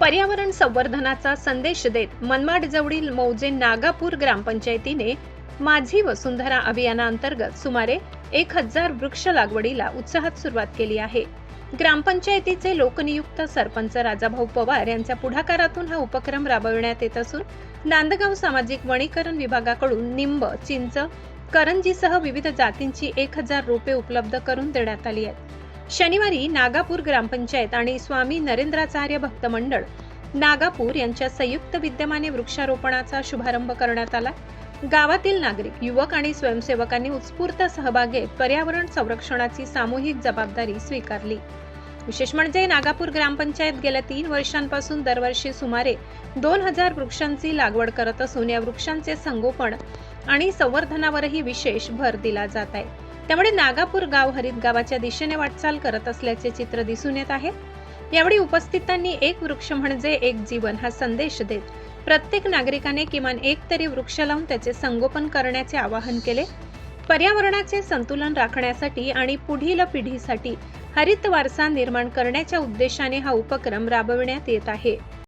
पर्यावरण संवर्धनाचा संदेश देत मनमाडजवळील मौजे नागापूर ग्रामपंचायतीने माझी वसुंधरा अभियानाअंतर्गत सुमारे 1000 वृक्ष लागवडीला उत्साहात सुरुवात केली आहे। ग्रामपंचायतीचे लोकनियुक्त सरपंच राजाभाऊ पवार यांच्या पुढाकारातून हा उपक्रम राबविण्यात येत असून नांदगाव सामाजिक वनीकरण विभागाकडून निंब, चिंच, करंजीसह विविध जातींची 1000 रोपे उपलब्ध करून देण्यात आली आहेत। शनिवारी नागापूर ग्रामपंचायत आणि स्वामी नरेंद्राचार्य भक्त मंडळ नागापूर यांच्या संयुक्त विद्यमाने वृक्षारोपणाचा शुभारंभ करण्यात आला। गावातील नागरिक, युवक आणि स्वयंसेवकांनी उत्स्फूर्त सहभाग घेत पर्यावरण संरक्षणाची सामूहिक जबाबदारी स्वीकारली। विशेष म्हणजे नागापूर ग्रामपंचायत गेल्या 3 वर्षांपासून दरवर्षी सुमारे 2000 वृक्षांची लागवड करत असून या वृक्षांचे संगोपन आणि संवर्धनावरही विशेष भर दिला जात आहे। त्यामुळे नागापूर गाव हरित गावाच्या दिशेने वाटचाल करत असल्याचे चित्र दिसून येत आहे। यावेळी उपस्थितांनी एक वृक्ष म्हणजे एक जीवन हा संदेश देत प्रत्येक नागरिकाने किमान एक तरी वृक्ष लावून त्याचे संगोपन करण्याचे आवाहन केले। पर्यावरणाचे संतुलन राखण्यासाठी आणि पुढील पिढीसाठी हरित वारसा निर्माण करण्याच्या उद्देशाने हा उपक्रम राबविण्यात येत आहे।